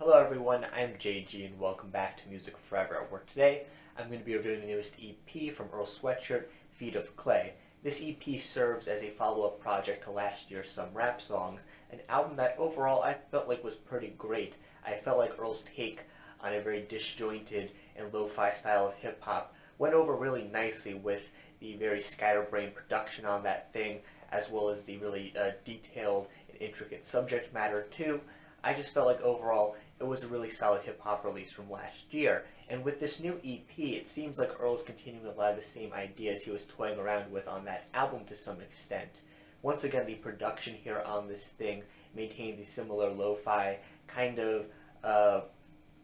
Hello everyone, I'm JG and welcome back to Music Forever, where today I'm going to be reviewing the newest EP from Earl Sweatshirt, Feet of Clay. This EP serves as a follow-up project to last year's Some Rap Songs, an album that overall I felt like was pretty great. I felt like Earl's take on a very disjointed and lo-fi style of hip-hop went over really nicely with the very scatterbrained production on that thing, as well as the really detailed and intricate subject matter too. I just felt like overall it was a really solid hip-hop release from last year. And with this new EP, it seems like Earl's continuing a lot of the same ideas he was toying around with on that album to some extent. Once again, the production here on this thing maintains a similar lo-fi, kind of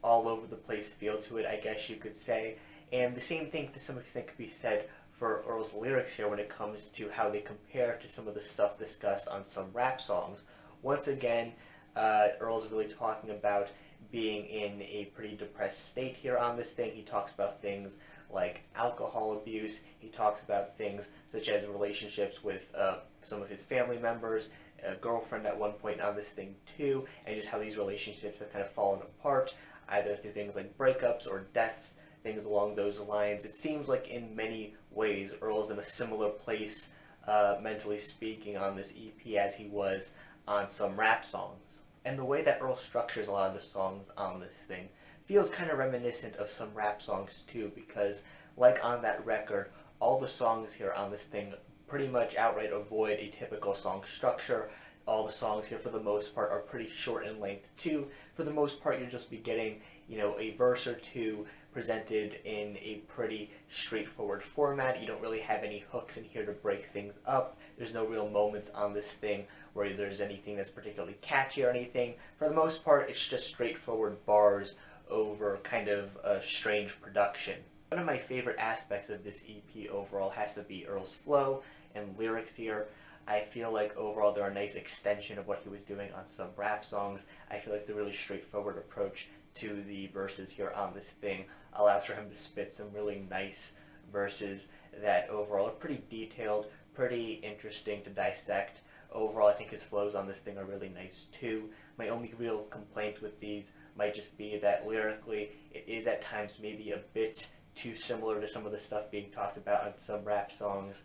all over the place feel to it, I guess you could say. And the same thing to some extent could be said for Earl's lyrics here when it comes to how they compare to some of the stuff discussed on Some Rap Songs. Once again, Earl's really talking about being in a pretty depressed state here on this thing. He talks about things like alcohol abuse. He talks about things such as relationships with some of his family members, a girlfriend at one point on this thing too, and just how these relationships have kind of fallen apart, either through things like breakups or deaths, things along those lines. It seems like in many ways Earl's in a similar place, mentally speaking, on this EP as he was on Some Rap Songs. And the way that Earl structures a lot of the songs on this thing feels kind of reminiscent of Some Rap Songs too, because like on that record, all the songs here on this thing pretty much outright avoid a typical song structure. All the songs here for the most part are pretty short in length too. For the most part, you'll just be getting, a verse or two presented in a pretty straightforward format. You don't really have any hooks in here to break things up. There's no real moments on this thing where there's anything that's particularly catchy or anything. For the most part, it's just straightforward bars over kind of a strange production. One of my favorite aspects of this EP overall has to be Earl's flow and lyrics here. I feel like overall they're a nice extension of what he was doing on Some Rap Songs. I feel like the really straightforward approach to the verses here on this thing allows for him to spit some really nice verses that overall are pretty detailed, pretty interesting to dissect. Overall, I think his flows on this thing are really nice too. My only real complaint with these might just be that lyrically it is at times maybe a bit too similar to some of the stuff being talked about on Some Rap Songs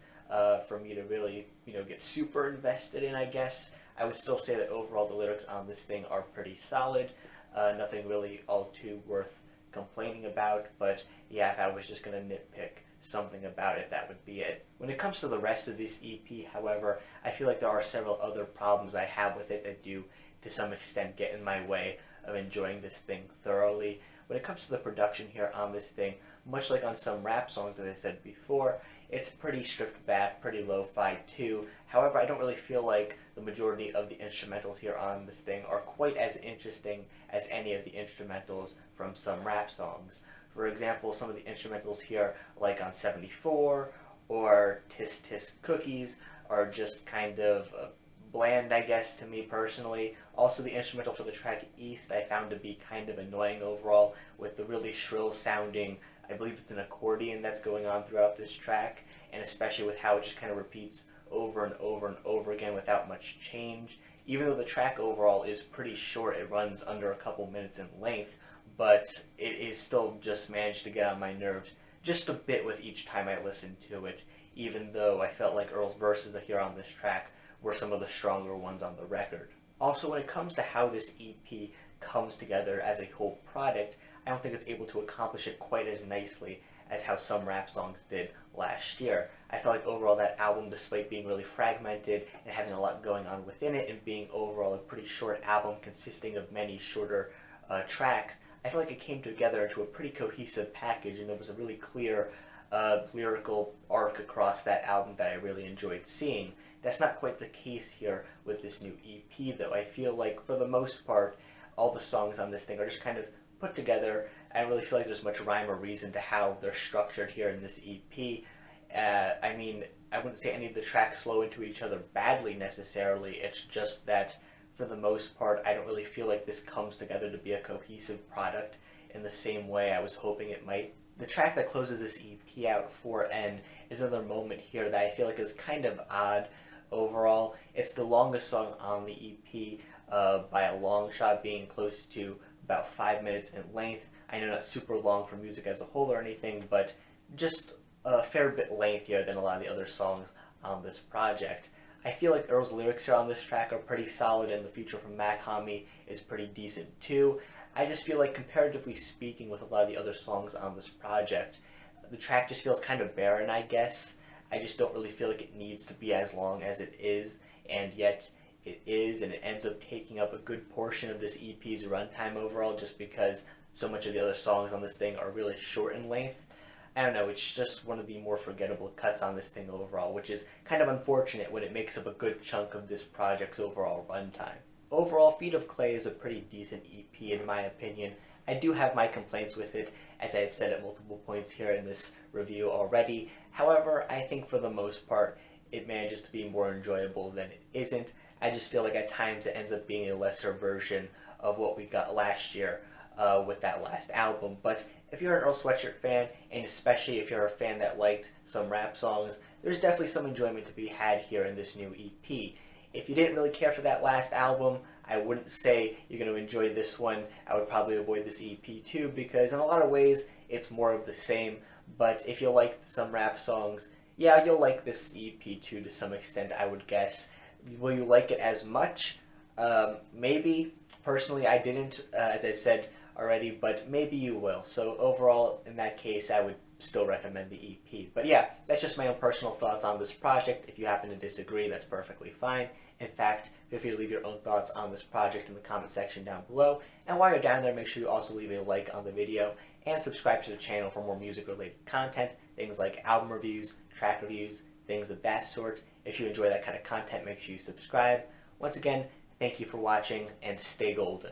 for me to really, get super invested in, I guess. I would still say that overall the lyrics on this thing are pretty solid. Nothing really all too worth complaining about, but yeah, if I was just going to nitpick something about it, that would be it. When it comes to the rest of this EP, however, I feel like there are several other problems I have with it that do, to some extent, get in my way of enjoying this thing thoroughly. When it comes to the production here on this thing, much like on Some Rap Songs, as I said before, it's pretty stripped back, pretty lo-fi too. However, I don't really feel like the majority of the instrumentals here on this thing are quite as interesting as any of the instrumentals from Some Rap Songs. For example, some of the instrumentals here, like on 74 or Tis Tis Cookies, are just kind of bland, I guess, to me personally. Also, the instrumental for the track East I found to be kind of annoying overall, with the really shrill sounding, I believe it's an accordion that's going on throughout this track, and especially with how it just kind of repeats over and over and over again without much change. Even though the track overall is pretty short, it runs under a couple minutes in length, but it is still just managed to get on my nerves just a bit with each time I listen to it, even though I felt like Earl's verses here on this track were some of the stronger ones on the record. Also, when it comes to how this EP comes together as a whole product, I don't think it's able to accomplish it quite as nicely as how Some Rap Songs did last year. I felt like overall that album, despite being really fragmented and having a lot going on within it and being overall a pretty short album consisting of many shorter tracks, I feel like it came together into a pretty cohesive package, and there was a really clear lyrical arc across that album that I really enjoyed seeing. That's not quite the case here with this new EP, though. I feel like, for the most part, all the songs on this thing are just kind of put together. I don't really feel like there's much rhyme or reason to how they're structured here in this EP. I mean, I wouldn't say any of the tracks flow into each other badly necessarily. It's just that, for the most part, I don't really feel like this comes together to be a cohesive product in the same way I was hoping it might. The track that closes this EP out, 4N, is another moment here that I feel like is kind of odd overall. It's the longest song on the EP by a long shot, being close to about 5 minutes in length. I know not super long for music as a whole or anything, but just a fair bit lengthier than a lot of the other songs on this project. I feel like Earl's lyrics here on this track are pretty solid, and the feature from Mac Homie is pretty decent too. I just feel like, comparatively speaking, with a lot of the other songs on this project, the track just feels kind of barren, I guess. I just don't really feel like it needs to be as long as it is, and yet it is, and it ends up taking up a good portion of this EP's runtime overall, just because so much of the other songs on this thing are really short in length. I don't know, it's just one of the more forgettable cuts on this thing overall, which is kind of unfortunate when it makes up a good chunk of this project's overall runtime. Overall, Feet of Clay is a pretty decent EP in my opinion. I do have my complaints with it, as I've said at multiple points here in this review already. However, I think for the most part, it manages to be more enjoyable than it isn't. I just feel like at times it ends up being a lesser version of what we got last year with that last album. But if you're an Earl Sweatshirt fan, and especially if you're a fan that liked some rap songs, there's definitely some enjoyment to be had here in this new EP. If you didn't really care for that last album, I wouldn't say you're going to enjoy this one. I would probably avoid this EP too, because in a lot of ways, it's more of the same. But if you liked some rap songs, yeah, you'll like this EP too to some extent, I would guess. Will you like it as much? Maybe. Personally, I didn't, as I've said already, but maybe you will. So overall, in that case, I would still recommend the EP. But yeah, that's just my own personal thoughts on this project. If you happen to disagree, that's perfectly fine. In fact, feel free to leave your own thoughts on this project in the comment section down below. And while you're down there, make sure you also leave a like on the video and subscribe to the channel for more music-related content, things like album reviews, track reviews, things of that sort. If you enjoy that kind of content, make sure you subscribe. Once again, thank you for watching, and stay golden.